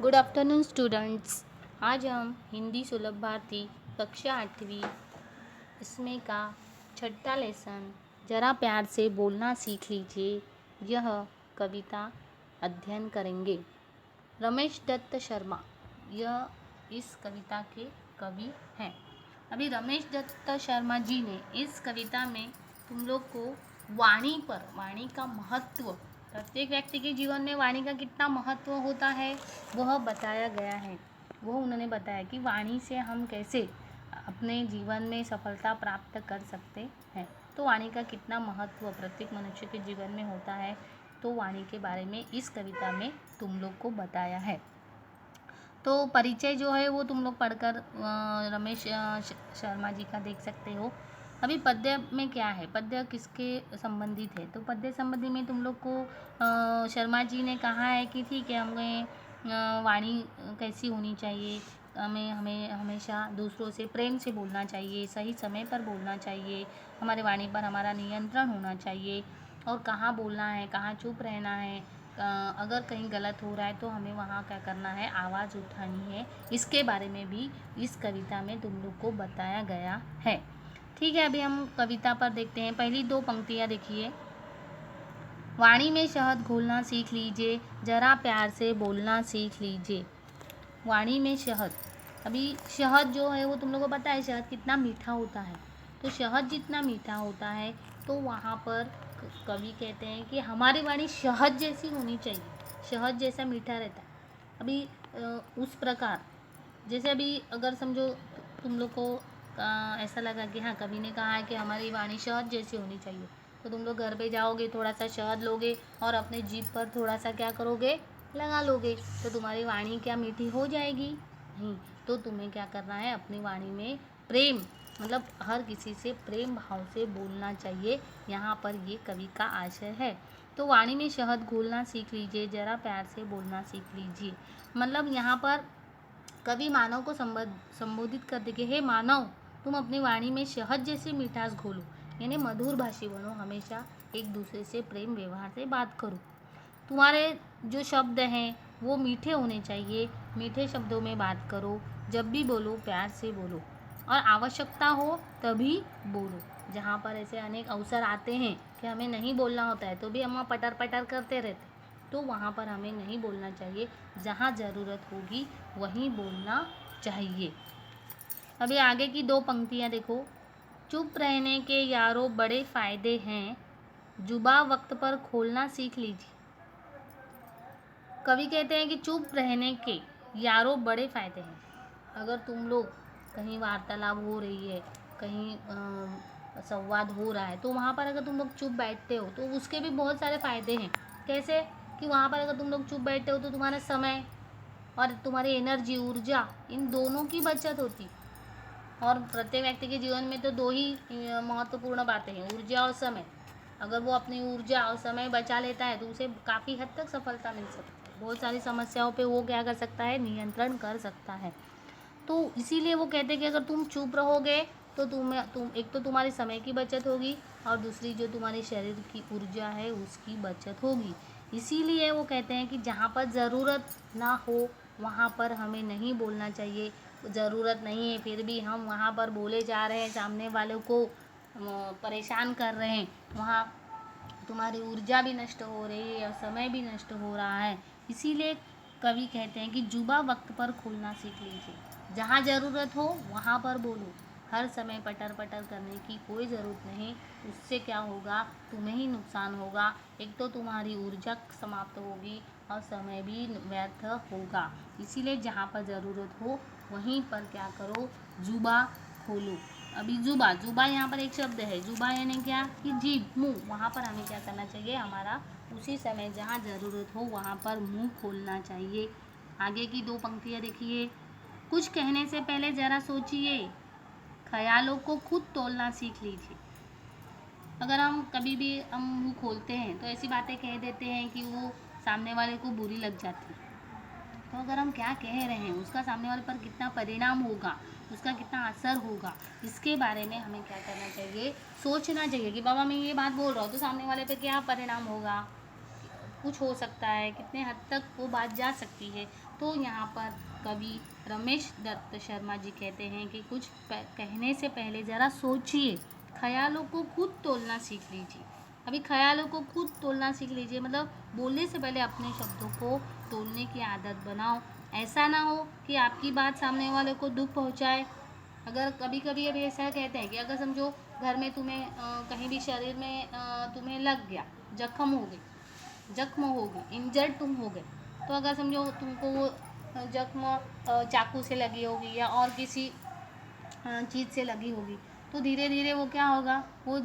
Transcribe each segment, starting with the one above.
Good afternoon students. आज हम हिंदी सुलभ भारती कक्षा 8वीं इसमें का छठा लेसन जरा प्यार से बोलना सीख लीजिए यह कविता अध्ययन करेंगे। रमेश दत्त शर्मा यह इस कविता के कवि हैं। अभी रमेश दत्त शर्मा जी ने इस कविता में तुम लोग को वाणी का महत्व, प्रत्येक व्यक्ति के जीवन में वाणी का कितना महत्व होता है वह बताया गया है। वो उन्होंने बताया कि वाणी से हम कैसे अपने जीवन में सफलता प्राप्त कर सकते हैं। तो वाणी का कितना महत्व प्रत्येक मनुष्य के जीवन में होता है, तो वाणी के बारे में इस कविता में तुम लोग को बताया है। तो परिचय जो है वो तुम लोग पढ़कर रमेश शर्मा जी का देख सकते हो। अभी पद्य में क्या है, पद्य किसके संबंधित है, तो पद्य संबंधी में तुम लोग को शर्मा जी ने कहा है कि ठीक है, हमें वाणी कैसी होनी चाहिए, हमें हमेशा दूसरों से प्रेम से बोलना चाहिए, सही समय पर बोलना चाहिए, हमारे वाणी पर हमारा नियंत्रण होना चाहिए, और कहाँ बोलना है, कहाँ चुप रहना है, अगर कहीं गलत हो रहा है तो हमें वहाँ क्या करना है, आवाज़ उठानी है। इसके बारे में भी इस कविता में तुम लोग को बताया गया है। ठीक है, अभी हम कविता पर देखते हैं। पहली दो पंक्तियाँ देखिए। वाणी में शहद घोलना सीख लीजिए, जरा प्यार से बोलना सीख लीजिए। वाणी में शहद, अभी शहद जो है वो तुम लोगों को पता है शहद कितना मीठा होता है। तो शहद जितना मीठा होता है तो वहाँ पर कवि कहते हैं कि हमारी वाणी शहद जैसी होनी चाहिए, शहद जैसा मीठा रहता है। अभी उस प्रकार जैसे अभी अगर समझो तुम लोग को ऐसा लगा कि हाँ, कवि ने कहा है कि हमारी वाणी शहद जैसी होनी चाहिए, तो तुम लोग घर पे जाओगे, थोड़ा सा शहद लोगे और अपने जीभ पर थोड़ा सा क्या करोगे, लगा लोगे, तो तुम्हारी वाणी क्या मीठी हो जाएगी? नहीं। तो तुम्हें क्या करना है, अपनी वाणी में प्रेम, मतलब हर किसी से प्रेम भाव से बोलना चाहिए। यहाँ पर ये कवि का आशय है। तो वाणी में शहद घोलना सीख लीजिए, जरा प्यार से बोलना सीख लीजिए। मतलब यहाँ पर कवि मानव को संबोधित करते कि हे मानव, तुम अपनी वाणी में शहद जैसी मिठास घोलो, यानी मधुर भाषी बनो, हमेशा एक दूसरे से प्रेम व्यवहार से बात करो। तुम्हारे जो शब्द हैं वो मीठे होने चाहिए, मीठे शब्दों में बात करो, जब भी बोलो प्यार से बोलो, और आवश्यकता हो तभी बोलो। जहाँ पर ऐसे अनेक अवसर आते हैं कि हमें नहीं बोलना होता है तो भी हम पटर पटर करते रहते, तो वहाँ पर हमें नहीं बोलना चाहिए। जहाँ ज़रूरत होगी वहीं बोलना चाहिए। अभी आगे की दो पंक्तियाँ देखो। चुप रहने के यारों बड़े फ़ायदे हैं, जुबा वक्त पर खोलना सीख लीजिए। कवि कहते हैं कि चुप रहने के यारों बड़े फ़ायदे हैं। अगर तुम लोग कहीं वार्तालाप हो रही है, कहीं संवाद हो रहा है, तो वहाँ पर अगर तुम लोग चुप बैठते हो तो उसके भी बहुत सारे फ़ायदे हैं। कैसे कि वहाँ पर अगर तुम लोग चुप बैठते हो तो तुम्हारा समय और तुम्हारी एनर्जी, ऊर्जा, इन दोनों की बचत होती। और प्रत्येक व्यक्ति के जीवन में तो दो ही महत्वपूर्ण बातें हैं, ऊर्जा और समय। अगर वो अपनी ऊर्जा और समय बचा लेता है तो उसे काफ़ी हद तक सफलता मिल सकती है। बहुत सारी समस्याओं पे वो क्या कर सकता है, नियंत्रण कर सकता है। तो इसीलिए वो कहते हैं कि अगर तुम चुप रहोगे तो तुम एक तो तुम्हारे समय की बचत होगी, और दूसरी जो तुम्हारे शरीर की ऊर्जा है उसकी बचत होगी। इसीलिए वो कहते हैं कि जहाँ पर ज़रूरत ना हो वहाँ पर हमें नहीं बोलना चाहिए। ज़रूरत नहीं है फिर भी हम वहाँ पर बोले जा रहे हैं, सामने वाले को परेशान कर रहे हैं, वहाँ तुम्हारी ऊर्जा भी नष्ट हो रही है और समय भी नष्ट हो रहा है। इसीलिए कवि कहते हैं कि जुबा वक्त पर खोलना सीख लीजिए, जहाँ ज़रूरत हो वहाँ पर बोलो, हर समय पटर पटर करने की कोई ज़रूरत नहीं। उससे क्या होगा, तुम्हें ही नुकसान होगा। एक तो तुम्हारी ऊर्जा समाप्त होगी और समय भी व्यर्थ होगा। इसीलिए जहाँ पर ज़रूरत हो वहीं पर क्या करो, जुबा खोलो। अभी जुबा, जुबा यहाँ पर एक शब्द है, जुबा यानी क्या कि जीभ, मुंह। वहाँ पर हमें क्या करना चाहिए, हमारा उसी समय जहाँ ज़रूरत हो वहाँ पर मुंह खोलना चाहिए। आगे की दो पंक्तियाँ देखिए। कुछ कहने से पहले ज़रा सोचिए, ख्यालों को खुद तोलना सीख लीजिए। अगर हम कभी भी हम मुंह खोलते हैं तो ऐसी बातें कह देते हैं कि वो सामने वाले को बुरी लग जाती है। तो अगर हम क्या कह रहे हैं, उसका सामने वाले पर कितना परिणाम होगा, उसका कितना असर होगा, इसके बारे में हमें क्या करना चाहिए, सोचना चाहिए कि बाबा मैं ये बात बोल रहा हूँ तो सामने वाले पे क्या परिणाम होगा, कुछ हो सकता है, कितने हद तक वो बात जा सकती है। तो यहाँ पर कवि रमेश दत्त शर्मा जी कहते हैं कि कुछ कहने से पहले ज़रा सोचिए, ख्यालों को खुद तोलना सीख लीजिए। अभी ख्यालों को खुद तोलना सीख लीजिए, मतलब बोलने से पहले अपने शब्दों को तोलने की आदत बनाओ। ऐसा ना हो कि आपकी बात सामने वाले को दुख पहुंचाए। अगर कभी कभी अभी ऐसा कहते हैं कि अगर समझो घर में तुम्हें कहीं भी शरीर में तुम्हें लग गया, जख्म हो गई, इंजर्ड तुम हो गए, तो अगर समझो तुमको वो जख्म चाकू से लगी होगी या और किसी चीज़ से लगी होगी, तो धीरे धीरे वो क्या होगा, वो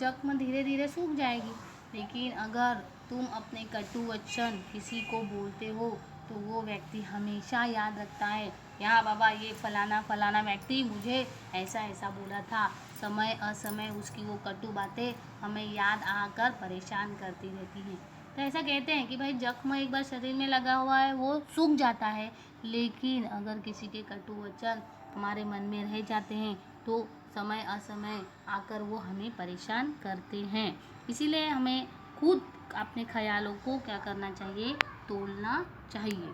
जख्म धीरे धीरे सूख जाएगी। लेकिन अगर तुम अपने कटु वचन किसी को बोलते हो तो वो व्यक्ति हमेशा याद रखता है, यहाँ बाबा ये फलाना फलाना व्यक्ति मुझे ऐसा ऐसा बोला था। समय असमय उसकी वो कटु बातें हमें याद आकर परेशान करती रहती हैं। तो ऐसा कहते हैं कि भाई जख्म एक बार शरीर में लगा हुआ है वो सूख जाता है, लेकिन अगर किसी के कटु वचन हमारे मन में रह जाते हैं तो समय असमय आकर वो हमें परेशान करते हैं। इसीलिए हमें खुद अपने ख्यालों को क्या करना चाहिए, तोलना चाहिए।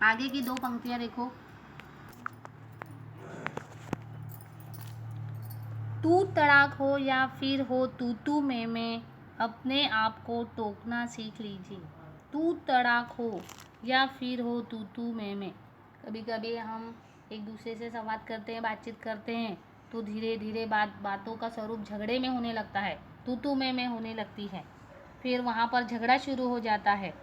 आगे की 2 पंक्तियाँ देखो। तू तड़ाक हो या फिर हो तू मैं, अपने आप को टोकना सीख लीजिए। तू तड़ाक हो या फिर हो तू मैं। कभी कभी हम एक दूसरे से संवाद करते हैं, बातचीत करते हैं, तो धीरे धीरे बातों का स्वरूप झगड़े में होने लगता है, तू मैं होने लगती है। फिर वहाँ पर झगड़ा शुरू हो जाता है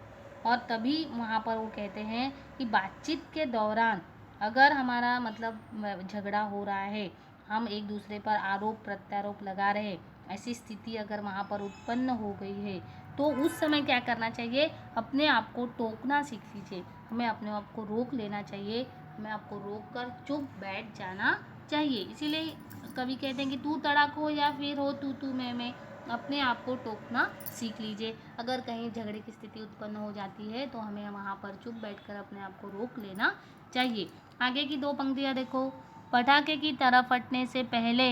और तभी वहाँ पर वो कहते हैं कि बातचीत के दौरान अगर हमारा मतलब झगड़ा हो रहा है, हम एक दूसरे पर आरोप प्रत्यारोप लगा रहे, ऐसी स्थिति अगर वहाँ पर उत्पन्न हो गई है तो उस समय क्या करना चाहिए, अपने आप को टोकना सीख लीजिए। हमें अपने आप को रोक लेना चाहिए, हमें आपको रोक कर चुप बैठ जाना चाहिए। इसीलिए कवि कहते हैं कि तू तड़ाक हो या फिर हो तू मैं, अपने आप को टोकना सीख लीजिए। अगर कहीं झगड़े की स्थिति उत्पन्न हो जाती है तो हमें वहाँ पर चुप बैठकर अपने आप को रोक लेना चाहिए। आगे की 2 पंक्तियाँ देखो। पटाखे की तरह फटने से पहले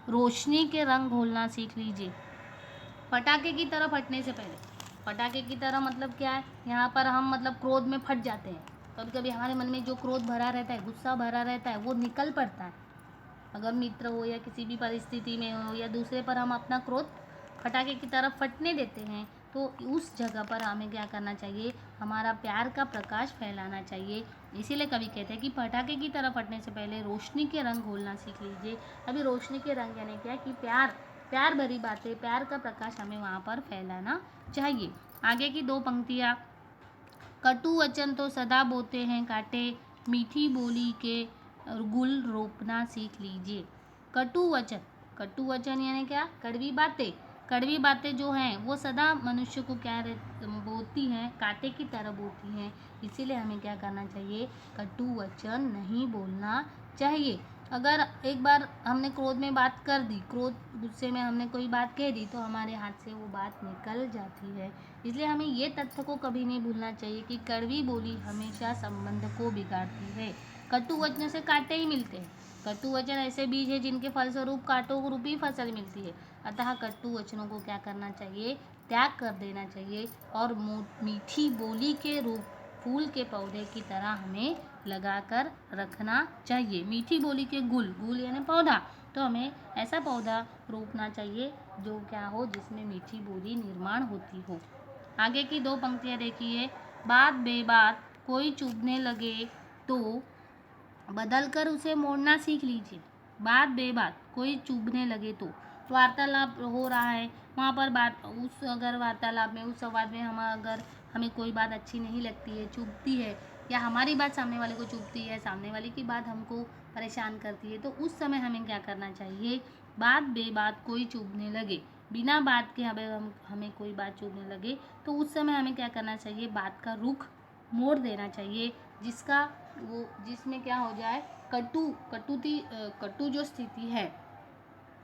रोशनी के रंग घोलना सीख लीजिए। पटाखे की तरह फटने से पहले, पटाखे की तरह मतलब क्या है, यहाँ पर हम मतलब क्रोध में फट जाते हैं। कभी कभी हमारे मन में जो क्रोध भरा रहता है, गुस्सा भरा रहता है, वो निकल पड़ता है। अगर मित्र हो या किसी भी परिस्थिति में हो या दूसरे पर हम अपना क्रोध पटाखे की तरफ फटने देते हैं, तो उस जगह पर हमें क्या करना चाहिए, हमारा प्यार का प्रकाश फैलाना चाहिए। इसीलिए कवि कहते हैं कि पटाखे की तरफ फटने से पहले रोशनी के रंग घोलना सीख लीजिए। अभी रोशनी के रंग यानी क्या कि प्यार भरी बातें, प्यार का प्रकाश हमें वहाँ पर फैलाना चाहिए। आगे की 2 पंक्तियाँ। कटु वचन तो सदा बोते हैं काटे, मीठी बोली के गुल रोपना सीख लीजिए। कटु वचन यानी क्या, कड़वी बातें जो हैं वो सदा मनुष्य को क्या बोती हैं, कांटे की तरह बोती हैं। इसीलिए हमें क्या करना चाहिए, कटु वचन नहीं बोलना चाहिए। अगर एक बार हमने क्रोध में बात कर दी, क्रोध गुस्से में हमने कोई बात कह दी, तो हमारे हाथ से वो बात निकल जाती है। इसलिए हमें ये तथ्य को कभी नहीं भूलना चाहिए कि कड़वी बोली हमेशा संबंध को बिगाड़ती है। कटु वचन से कांटे ही मिलते हैं। कटु वचन ऐसे बीज है जिनके फलस्वरूप कांटों रूपी फसल मिलती है। अतः कटु वचनों को क्या करना चाहिए, त्याग कर देना चाहिए और मीठी बोली के रूप फूल के पौधे की तरह हमें लगाकर रखना चाहिए। मीठी बोली के गुल यानी पौधा, तो हमें ऐसा पौधा रोपना चाहिए जो क्या हो, जिसमें मीठी बोली निर्माण होती हो। आगे की 2 पंक्तियाँ देखिए। बात बेबात कोई चुभने लगे तो बदलकर उसे मोड़ना सीख लीजिए। बात बेबात कोई चुभने लगे तो वार्तालाप हो रहा है, वहाँ पर बात उस अगर वार्तालाप में, उस संवाद में अगर हमें कोई बात अच्छी नहीं लगती है, चुभती है, या हमारी बात सामने वाले को चुभती है, सामने वाले की बात हमको परेशान करती है, तो उस समय हमें क्या करना चाहिए, बात बेबात कोई चुभने लगे, बिना बात के हमें कोई बात चुभने लगे तो उस समय हमें क्या करना चाहिए, बात का रुख मोड़ देना चाहिए, जिसमें क्या हो जाए, कटु जो स्थिति है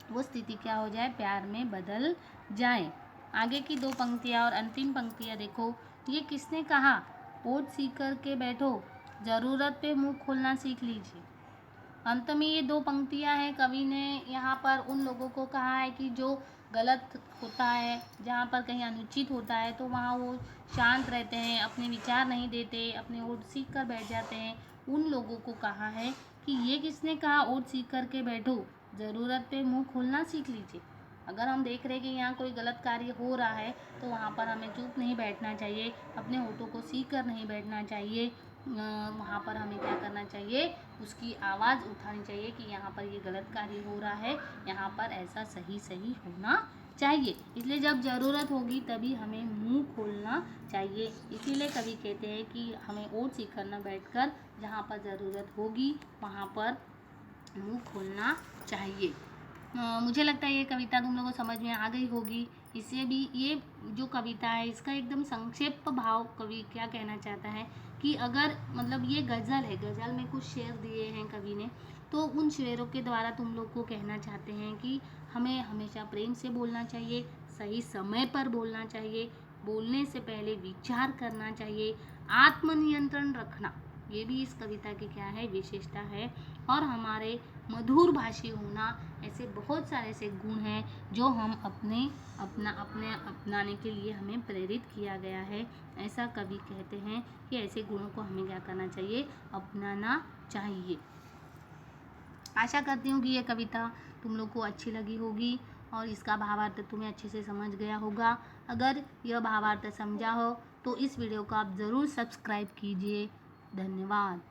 वो स्थिति क्या हो जाए, प्यार में बदल जाए। आगे की 2 पंक्तियाँ और अंतिम पंक्तियाँ देखो। ये किसने कहा, ओट सीख कर के बैठो, ज़रूरत पे मुंह खोलना सीख लीजिए। अंत में ये 2 पंक्तियाँ हैं, कवि ने यहाँ पर उन लोगों को कहा है कि जो गलत होता है, जहाँ पर कहीं अनुचित होता है तो वहाँ वो शांत रहते हैं, अपने विचार नहीं देते, अपने ओट सीख कर बैठ जाते हैं। उन लोगों को कहा है कि ये किसने कहा ओट सीख कर के बैठो, ज़रूरत पे मुंह खोलना सीख लीजिए। अगर हम देख रहे हैं कि यहाँ कोई गलत कार्य हो रहा है तो वहाँ पर हमें चुप नहीं बैठना चाहिए, अपने होठों को सीख कर नहीं बैठना चाहिए। वहाँ पर हमें क्या करना चाहिए, उसकी आवाज़ उठानी चाहिए कि यहाँ पर ये गलत कार्य हो रहा है, यहाँ पर ऐसा सही सही होना चाहिए। इसलिए जब ज़रूरत होगी तभी हमें मुंह खोलना चाहिए। इसीलिए कवि कहते हैं कि हमें ओट सीख करना बैठकर, जहाँ पर ज़रूरत होगी वहाँ पर मुंह खोलना चाहिए। मुझे लगता है ये कविता तुम लोगों को समझ में आ गई होगी। इससे भी ये जो कविता है इसका एकदम संक्षिप्त भाव कवि क्या कहना चाहता है कि अगर मतलब ये गज़ल है, गज़ल में कुछ शेर दिए हैं कवि ने, तो उन शेरों के द्वारा तुम लोग को कहना चाहते हैं कि हमें हमेशा प्रेम से बोलना चाहिए, सही समय पर बोलना चाहिए, बोलने से पहले विचार करना चाहिए, आत्मनियंत्रण रखना, ये भी इस कविता की क्या है, विशेषता है। और हमारे मधुर भाषी होना, ऐसे बहुत सारे ऐसे गुण हैं जो हम अपने अपनाने के लिए हमें प्रेरित किया गया है। ऐसा कवि कहते हैं कि ऐसे गुणों को हमें क्या करना चाहिए, अपनाना चाहिए। आशा करती हूँ कि ये कविता तुम लोग को अच्छी लगी होगी और इसका भावार्थ तुम्हें अच्छे से समझ गया होगा। अगर यह भावार्थ समझा हो तो इस वीडियो को आप ज़रूर सब्सक्राइब कीजिए। धन्यवाद।